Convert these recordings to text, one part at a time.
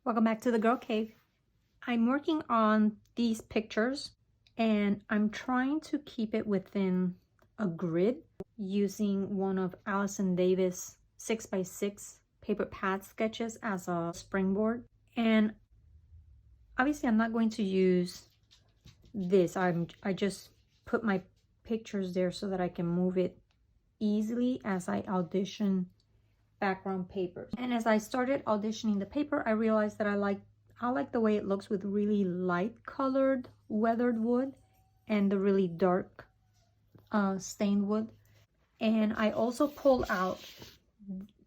Welcome back to the Girl Cave. I'm working on these pictures and I'm trying to keep it within a grid using one of Allison Davis 6x6 paper pad sketches as a springboard. And obviously I'm not going to use this. I just put my pictures there so that I can move it easily as I audition background papers. And as I started auditioning the paper, I realized that I like the way it looks with really light colored weathered wood and the really dark stained wood. And I also pulled out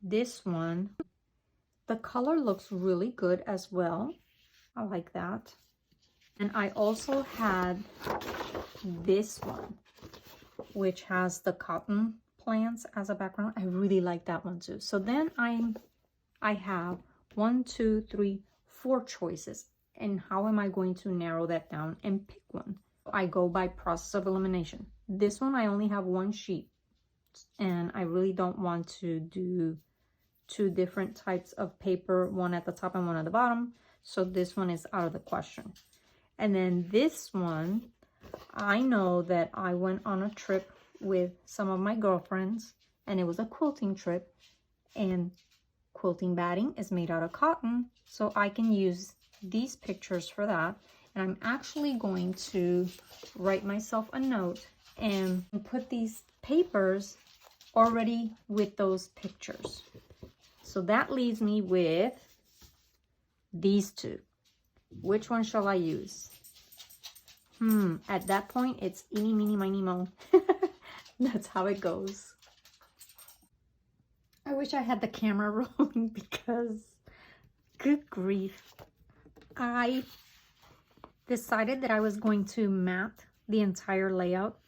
this one. The color looks really good as well. I like that. And I also had this one, which has the cotton plants as a background. I really like that one too. So then I have 1, 2, 3, 4 choices. And how am I going to narrow that down and pick one? I go by process of elimination. This one I only have one sheet, and I really don't want to do 2 different types of paper, one at the top and one at the bottom. So this one is out of the question. And then this one, I know that I went on a trip with some of my girlfriends, and it was a quilting trip, and quilting batting is made out of cotton, so I can use these pictures for that. And I'm actually going to write myself a note and put these papers already with those pictures. So that leaves me with these 2. Which one shall I use? At that point, it's eeny, meeny, miny, moe. That's how it goes. I wish I had the camera rolling because, good grief, I decided that I was going to mat the entire layout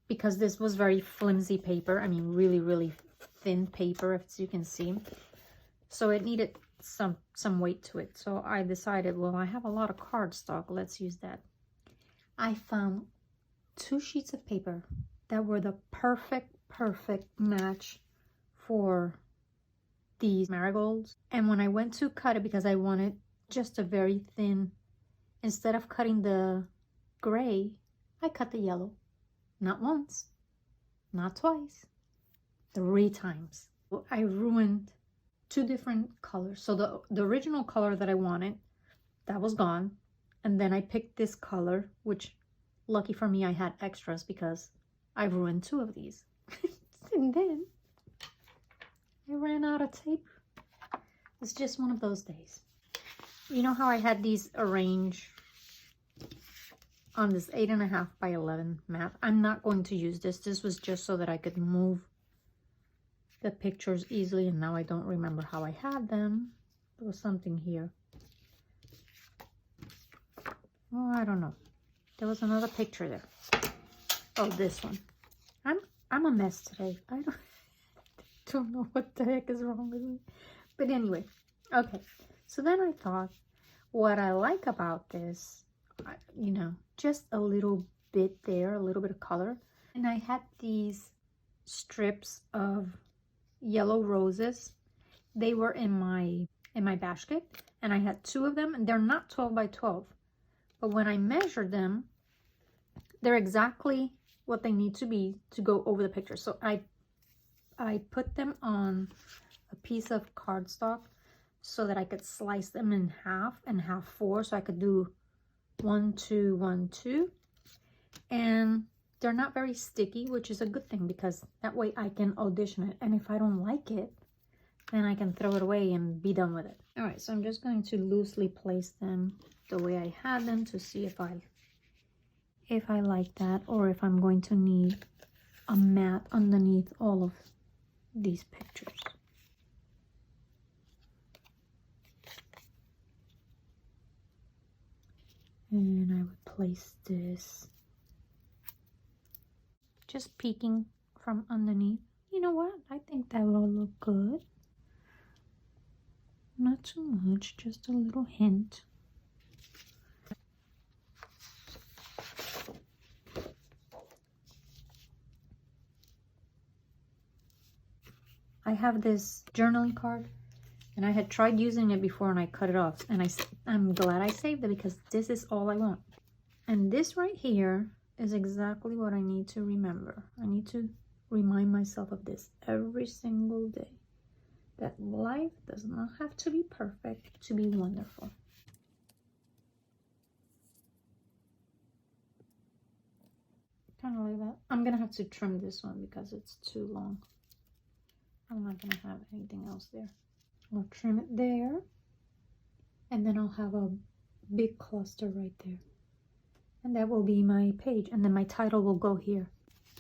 because this was very flimsy paper. I mean, really, really thin paper, as you can see. So it needed some weight to it. So I decided, well, I have a lot of cardstock. Let's use that. I found 2 sheets of paper that were the perfect match for these marigolds. And when I went to cut it, because I wanted just a very thin, instead of cutting the gray, I cut the yellow. Not once, not twice, 3 times. I ruined 2 different colors. So the original color that I wanted, that was gone. And then I picked this color, which lucky for me, I had extras because I ruined 2 of these. And then I ran out of tape. It's just one of those days. You know how I had these arranged on this 8.5 by 11 mat? I'm not going to use this. This was just so that I could move the pictures easily, and now I don't remember how I had them. There was something here. Oh, I don't know. There was another picture there. Oh, this one. I'm a mess today. I don't know what the heck is wrong with me. But anyway, okay. So then I thought, what I like about this, you know, just a little bit there, a little bit of color. And I had these strips of yellow roses. They were in my basket, and I had 2 of them, and they're not 12 by 12. But when I measured them, they're exactly what they need to be to go over the picture. So I put them on a piece of cardstock so that I could slice them in half and have 4, so I could do 1, 2, 1, 2. And they're not very sticky, which is a good thing because that way I can audition it. And if I don't like it, then I can throw it away and be done with it. All right, so I'm just going to loosely place them the way I had them to see if I like that, or if I'm going to need a mat underneath all of these pictures. And I would place this just peeking from underneath. You know what? I think that will look good. Not too much, just a little hint. I have this journaling card, and I had tried using it before and I cut it off. And I'm glad I saved it because this is all I want. And this right here is exactly what I need to remember. I need to remind myself of this every single day. That life does not have to be perfect to be wonderful. Kind of like that. I'm gonna have to trim this one because it's too long. I'm not gonna have anything else there. I'll trim it there, and then I'll have a big cluster right there, and that will be my page, and then my title will go here.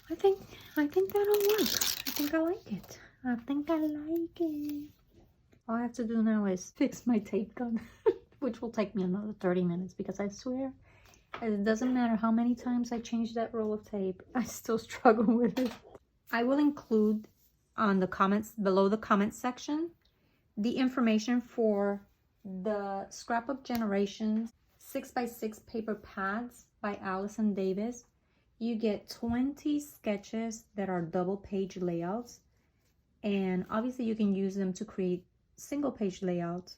I think that'll work. I think I like it. I think I like it. All I have to do now is fix my tape gun, which will take me another 30 minutes because I swear it doesn't matter how many times I change that roll of tape, I still struggle with it. I will include on the comments, below the comment section, the information for the Scrapbook Generation 6x6 paper pads by Allison Davis. You get 20 sketches that are double page layouts, and obviously you can use them to create single page layouts,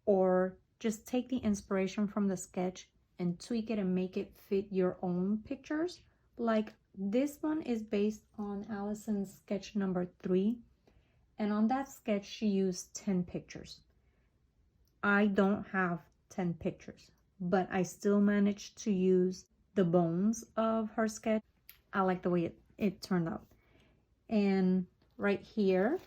or just take the inspiration from the sketch and tweak it and make it fit your own pictures. Like this one is based on Allison's sketch number 3, and on that sketch she used 10 pictures. I don't have 10 pictures, but I still managed to use the bones of her sketch. I like the way it turned out. And right here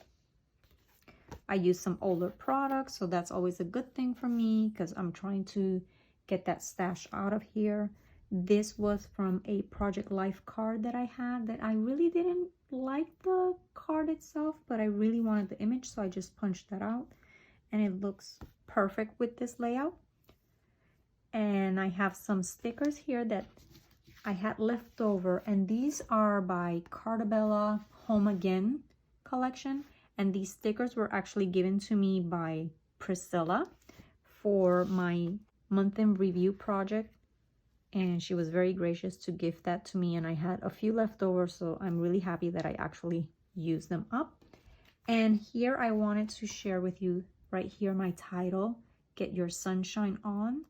I use some older products, so that's always a good thing for me because I'm trying to get that stash out of here. This was from a Project Life card that I had that I really didn't like the card itself, but I really wanted the image, so I just punched that out, and it looks perfect with this layout. And I have some stickers here that I had left over, and these are by Cartabella Home Again collection, and these stickers were actually given to me by Priscilla for my month in review project, and she was very gracious to gift that to me, and I had a few left over, so I'm really happy that I actually used them up. And here I wanted to share with you right here my title, Get Your Sunshine On.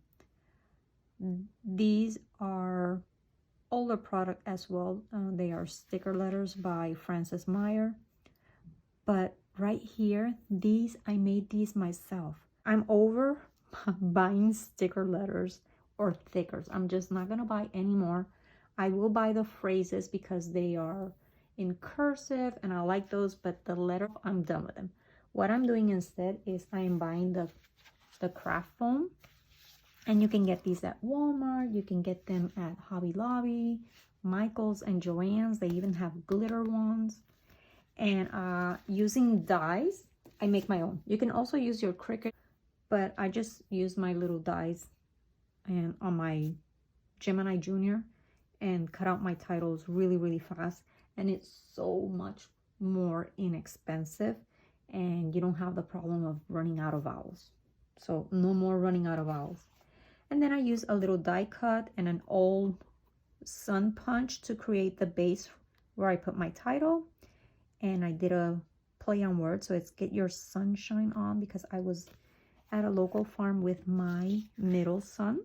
These are older product as well. They are sticker letters by Frances Meyer, but right here, these, I made these myself. I'm over buying sticker letters or thickers. I'm just not gonna buy anymore. I will buy the phrases because they are in cursive and I like those, but the letter, I'm done with them. What I'm doing instead is I am buying the craft foam, and you can get these at Walmart. You can get them at Hobby Lobby, Michael's, and Joann's. They even have glitter ones. And using dies, I make my own. You can also use your Cricut, but I just use my little dies and on my Gemini Junior and cut out my titles really, really fast. And it's so much more inexpensive, and you don't have the problem of running out of vowels. So no more running out of vowels. And then I use a little die cut and an old sun punch to create the base where I put my title. And I did a play on words, so it's Get Your Sunshine On, because I was at a local farm with my middle son.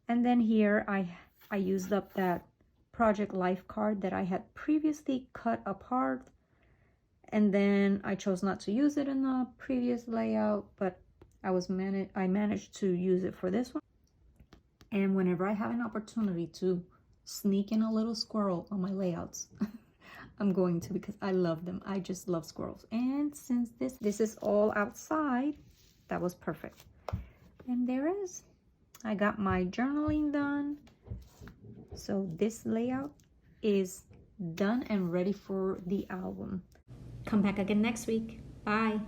And then here I used up that Project Life card that I had previously cut apart, and then I chose not to use it in the previous layout, but I managed to use it for this one. And whenever I have an opportunity to sneak in a little squirrel on my layouts, I'm going to, because I love them. I just love squirrels. And since this is all outside, that was perfect. And there it is. I got my journaling done. So this layout is done and ready for the album. Come back again next week. Bye.